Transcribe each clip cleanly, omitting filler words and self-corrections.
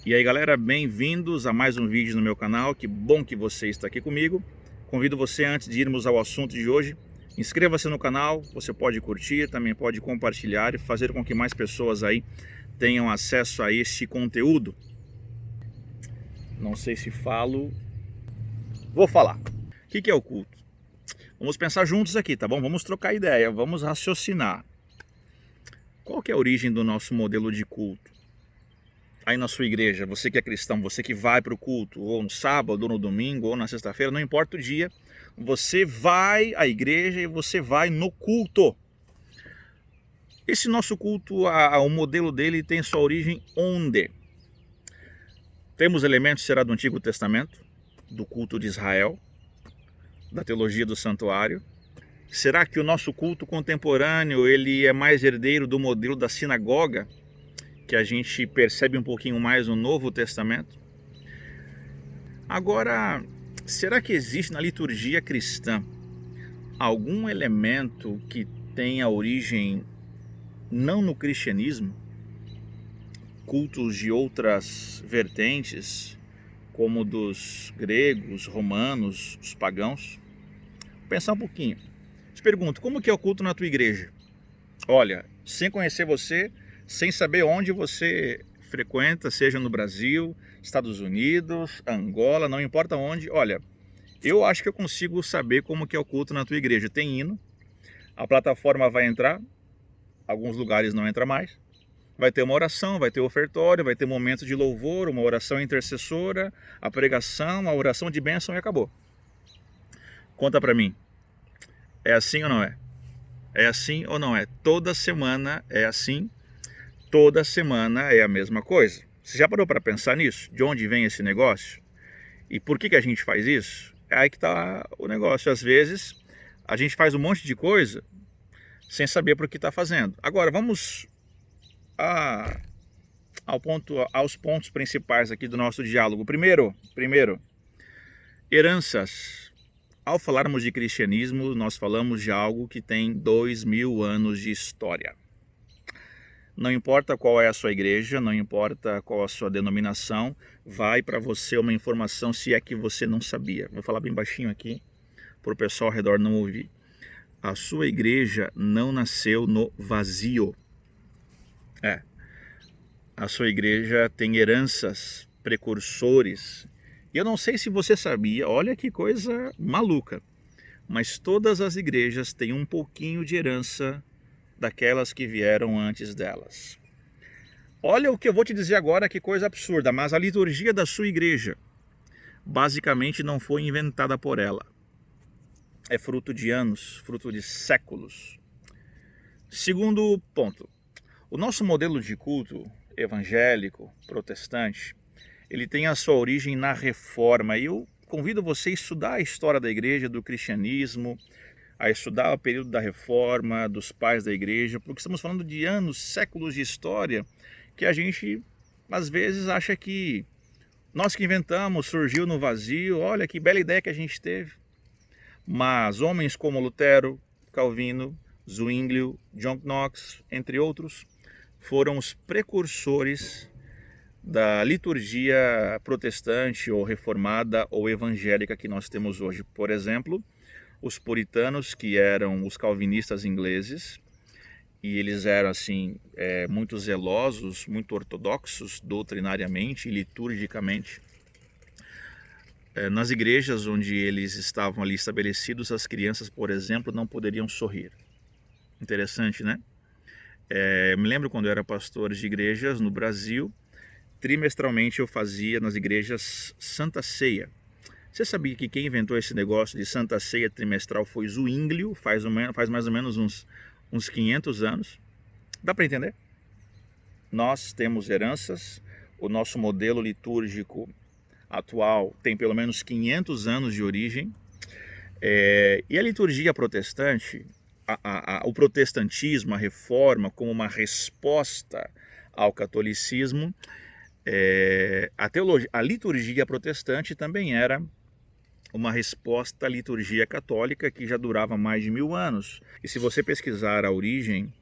E aí galera, bem-vindos a mais um vídeo no meu canal, que bom que você está aqui comigo. Convido você, antes de irmos ao assunto de hoje, inscreva-se no canal, você pode curtir, também pode compartilhar e fazer com que mais pessoas aí tenham acesso a este conteúdo. Não sei se falo, vou falar. O que é o culto? Vamos pensar juntos aqui, tá bom? Vamos trocar ideia, vamos raciocinar. Qual que é a origem do nosso modelo de culto? Aí na sua igreja, você que é cristão, você que vai para o culto, ou no sábado, ou no domingo, ou na sexta-feira, não importa o dia, você vai à igreja e você vai no culto. Esse nosso culto, o modelo dele tem sua origem onde? Temos elementos, será do Antigo Testamento, do culto de Israel, da teologia do santuário. Será que o nosso culto contemporâneo ele é mais herdeiro do modelo da sinagoga, que a gente percebe um pouquinho mais no Novo Testamento? Agora, será que existe na liturgia cristã algum elemento que tenha origem não no cristianismo? Cultos de outras vertentes, como dos gregos, romanos, os pagãos? Vou pensar um pouquinho. Te pergunto, como que é o culto na tua igreja? Olha, sem conhecer você, sem saber onde você frequenta, seja no Brasil, Estados Unidos, Angola, não importa onde, olha, eu acho que eu consigo saber como que é o culto na tua igreja. Tem hino, a plataforma vai entrar, alguns lugares não entra mais, vai ter uma oração, vai ter ofertório, vai ter momento de louvor, uma oração intercessora, a pregação, a oração de bênção e acabou. Conta pra mim, é assim ou não é? É assim ou não é? Toda semana é assim? Toda semana é a mesma coisa. Você já parou para pensar nisso? De onde vem esse negócio? E por que a gente faz isso? É aí que está o negócio. Às vezes a gente faz um monte de coisa sem saber por que está fazendo. Agora vamos aos pontos principais aqui do nosso diálogo. Primeiro, heranças. Ao falarmos de cristianismo, nós falamos de algo que tem 2000 anos de história. Não importa qual é a sua igreja, não importa qual a sua denominação, vai para você uma informação se é que você não sabia. Vou falar bem baixinho aqui, para o pessoal ao redor não ouvir. A sua igreja não nasceu no vazio. A sua igreja tem heranças, precursores. E eu não sei se você sabia, olha que coisa maluca, mas todas as igrejas têm um pouquinho de herança daquelas que vieram antes delas. Olha o que eu vou te dizer agora, que coisa absurda, mas a liturgia da sua igreja basicamente não foi inventada por ela. É fruto de anos, fruto de séculos. Segundo ponto, o nosso modelo de culto evangélico, protestante, ele tem a sua origem na Reforma. E eu convido você a estudar a história da igreja, do cristianismo, a estudar o período da Reforma, dos pais da igreja, porque estamos falando de anos, séculos de história, que a gente às vezes acha que nós que inventamos, surgiu no vazio, olha que bela ideia que a gente teve. Mas homens como Lutero, Calvino, Zwinglio, John Knox, entre outros, foram os precursores da liturgia protestante ou reformada ou evangélica que nós temos hoje. Por exemplo, os puritanos, que eram os calvinistas ingleses, e eles eram assim muito zelosos, muito ortodoxos doutrinariamente e liturgicamente. Nas igrejas onde eles estavam ali estabelecidos, as crianças, por exemplo, não poderiam sorrir. Interessante, né? Me lembro quando eu era pastor de igrejas no Brasil, trimestralmente eu fazia nas igrejas Santa Ceia. Você sabia que quem inventou esse negócio de Santa Ceia trimestral foi Zwinglio, faz mais ou menos uns 500 anos? Dá para entender? Nós temos heranças, o nosso modelo litúrgico atual tem pelo menos 500 anos de origem, e a liturgia protestante, o protestantismo, a reforma, como uma resposta ao catolicismo, a liturgia protestante também era uma resposta à liturgia católica que já durava mais de 1000 anos. E se você pesquisar a origem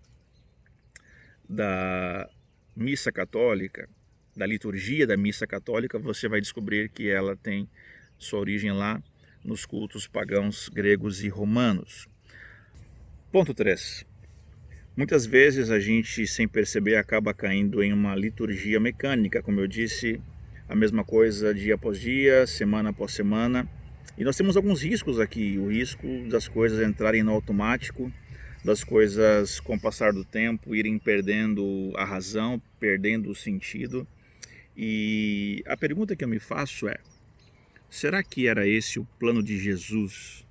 da missa católica, da liturgia da missa católica, você vai descobrir que ela tem sua origem lá nos cultos pagãos gregos e romanos. Ponto 3. Muitas vezes a gente, sem perceber, acaba caindo em uma liturgia mecânica, como eu disse, a mesma coisa dia após dia, semana após semana. E nós temos alguns riscos aqui, o risco das coisas entrarem no automático, das coisas com o passar do tempo irem perdendo a razão, perdendo o sentido. E a pergunta que eu me faço é, será que era esse o plano de Jesus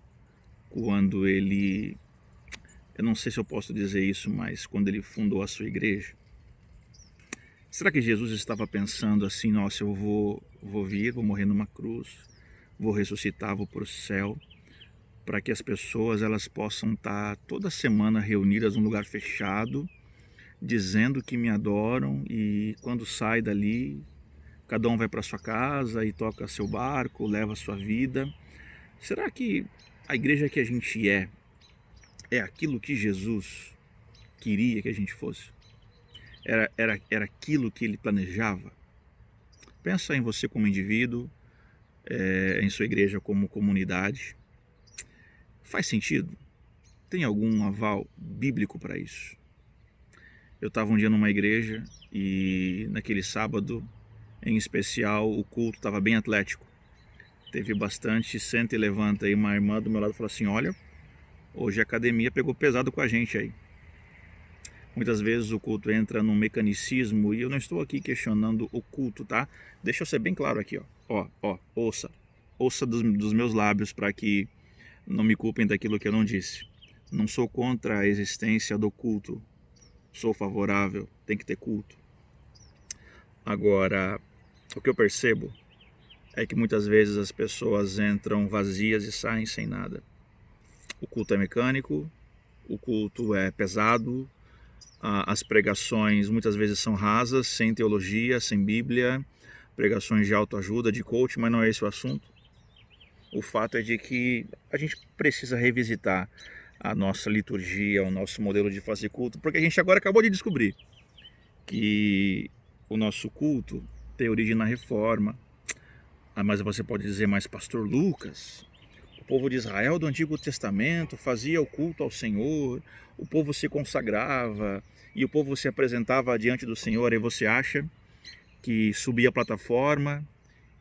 quando ele, eu não sei se eu posso dizer isso, mas quando ele fundou a sua igreja? Será que Jesus estava pensando assim, nossa, eu vou vir, vou morrer numa cruz, vou ressuscitar, vou para o céu, para que as pessoas elas possam estar toda semana reunidas num lugar fechado, dizendo que me adoram, e quando sai dali, cada um vai para sua casa e toca seu barco, leva a sua vida. Será que a igreja que a gente é aquilo que Jesus queria que a gente fosse? Era aquilo que ele planejava? Pensa em você como indivíduo, em sua igreja como comunidade. Faz sentido? Tem algum aval bíblico para isso? Eu estava um dia numa igreja e naquele sábado, em especial, o culto estava bem atlético. Teve bastante senta e levanta, e uma irmã do meu lado falou assim, olha, hoje a academia pegou pesado com a gente aí. Muitas vezes o culto entra num mecanicismo, e eu não estou aqui questionando o culto, tá? Deixa eu ser bem claro aqui, ouça dos meus lábios para que não me culpem daquilo que eu não disse. Não sou contra a existência do culto, sou favorável, tem que ter culto. Agora, o que eu percebo é que muitas vezes as pessoas entram vazias e saem sem nada. O culto é mecânico, o culto é pesado, as pregações muitas vezes são rasas, sem teologia, sem Bíblia, pregações de autoajuda, de coach, mas não é esse o assunto. O fato é de que a gente precisa revisitar a nossa liturgia, o nosso modelo de fazer culto, porque a gente agora acabou de descobrir que o nosso culto tem origem na Reforma. Mas você pode dizer, mas pastor Lucas, o povo de Israel do Antigo Testamento fazia o culto ao Senhor, o povo se consagrava e o povo se apresentava diante do Senhor, e você acha que subia a plataforma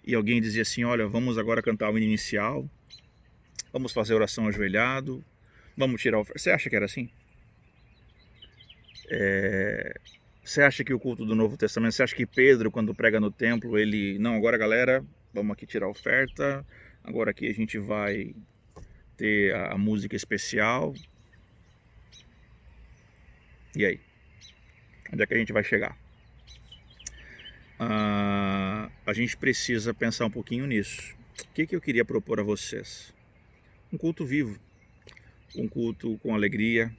e alguém dizia assim, olha, vamos agora cantar o hino inicial, vamos fazer oração ajoelhado, vamos tirar o... Você acha que era assim? Você acha que o culto do Novo Testamento, você acha que Pedro, quando prega no templo, ele, não, agora galera, vamos aqui tirar a oferta, agora aqui a gente vai ter a música especial. E aí? Onde é que a gente vai chegar? A gente precisa pensar um pouquinho nisso. O que eu queria propor a vocês? Um culto vivo, um culto com alegria,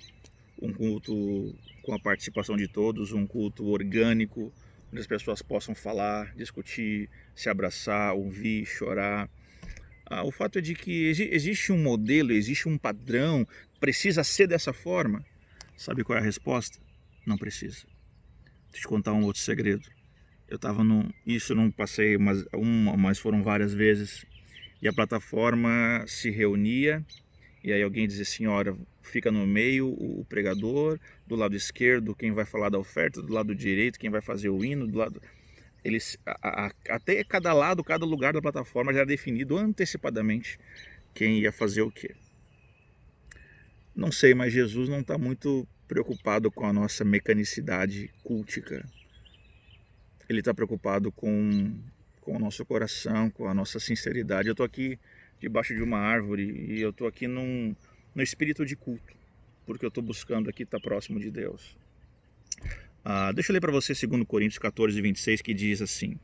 um culto com a participação de todos, um culto orgânico, onde as pessoas possam falar, discutir, se abraçar, ouvir, chorar. O fato é de que existe um modelo, existe um padrão, precisa ser dessa forma. Sabe qual é a resposta? Não precisa. Deixa eu te contar um outro segredo. Eu estava isso eu não passei mas foram várias vezes, e a plataforma se reunia, e aí alguém dizia assim, olha, fica no meio o pregador, do lado esquerdo quem vai falar da oferta, do lado direito quem vai fazer o hino, do lado... até cada lugar da plataforma já era definido antecipadamente quem ia fazer o quê. Não sei, mas Jesus não está muito preocupado com a nossa mecanicidade cultica. Ele está preocupado com o nosso coração, com a nossa sinceridade. Eu estou aqui debaixo de uma árvore e eu estou aqui no espírito de culto, porque eu estou buscando aqui estar próximo de Deus. Deixa eu ler para você 2 Coríntios 14, 26, que diz assim: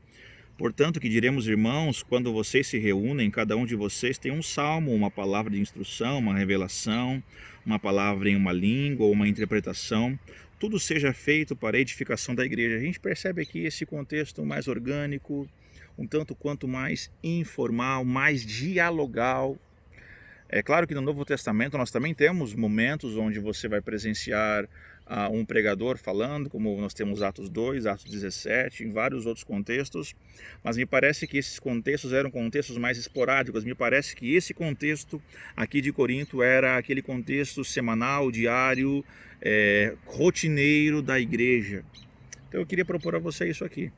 portanto, que diremos, irmãos, quando vocês se reúnem, cada um de vocês tem um salmo, uma palavra de instrução, uma revelação, uma palavra em uma língua ou uma interpretação, tudo seja feito para a edificação da igreja. A gente percebe aqui esse contexto mais orgânico, um tanto quanto mais informal, mais dialogal. É claro que no Novo Testamento nós também temos momentos onde você vai presenciar um pregador falando, como nós temos Atos 2, Atos 17, em vários outros contextos, mas me parece que esses contextos eram contextos mais esporádicos. Me parece que esse contexto aqui de Corinto era aquele contexto semanal, diário, rotineiro da igreja. Então eu queria propor a você isso aqui.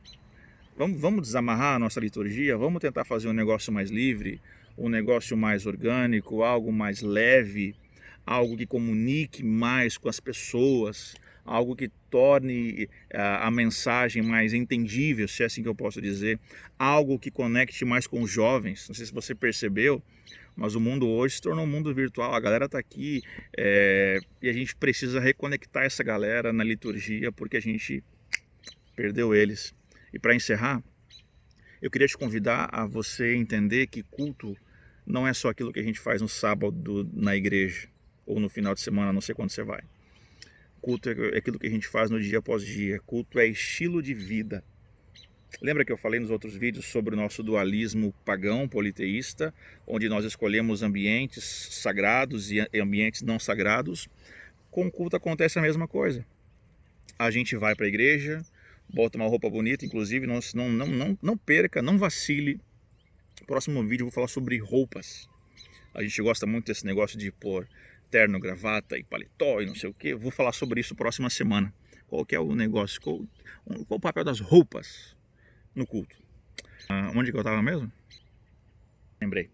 Vamos desamarrar a nossa liturgia, vamos tentar fazer um negócio mais livre, um negócio mais orgânico, algo mais leve, algo que comunique mais com as pessoas, algo que torne a mensagem mais entendível, se é assim que eu posso dizer, algo que conecte mais com os jovens. Não sei se você percebeu, mas o mundo hoje se tornou um mundo virtual, a galera está aqui e a gente precisa reconectar essa galera na liturgia porque a gente perdeu eles. E para encerrar, eu queria te convidar a você entender que culto não é só aquilo que a gente faz no sábado na igreja ou no final de semana, não sei quando você vai. Culto é aquilo que a gente faz no dia após dia. Culto é estilo de vida. Lembra que eu falei nos outros vídeos sobre o nosso dualismo pagão, politeísta, onde nós escolhemos ambientes sagrados e ambientes não sagrados? Com o culto acontece a mesma coisa. A gente vai para a igreja, bota uma roupa bonita, inclusive não perca, não vacile. No próximo vídeo eu vou falar sobre roupas. A gente gosta muito desse negócio de pôr terno, gravata e paletó e não sei o que. Vou falar sobre isso próxima semana. Qual que é o negócio, qual o papel das roupas no culto. Onde que eu estava mesmo? Lembrei.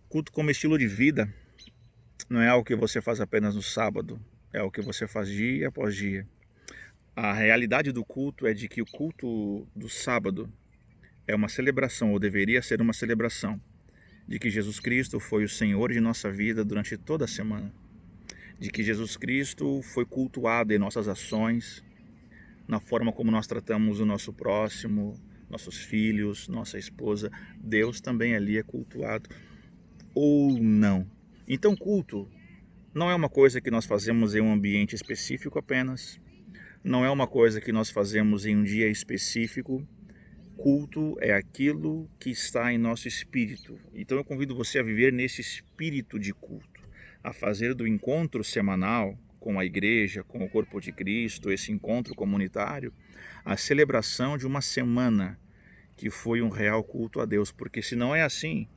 Culto como estilo de vida não é algo que você faz apenas no sábado, é algo que você faz dia após dia. A realidade do culto é de que o culto do sábado é uma celebração, ou deveria ser uma celebração, de que Jesus Cristo foi o Senhor de nossa vida durante toda a semana, de que Jesus Cristo foi cultuado em nossas ações, na forma como nós tratamos o nosso próximo, nossos filhos, nossa esposa. Deus também ali é cultuado, ou não. Então culto não é uma coisa que nós fazemos em um ambiente específico apenas, não é uma coisa que nós fazemos em um dia específico. Culto é aquilo que está em nosso espírito. Então eu convido você a viver nesse espírito de culto, a fazer do encontro semanal com a igreja, com o corpo de Cristo, esse encontro comunitário, a celebração de uma semana que foi um real culto a Deus, porque se não é assim,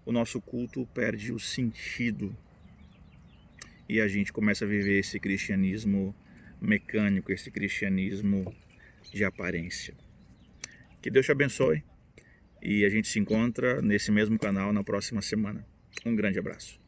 o nosso culto perde o sentido e a gente começa a viver esse cristianismo mecânico, esse cristianismo de aparência. Que Deus te abençoe e a gente se encontra nesse mesmo canal na próxima semana. Um grande abraço.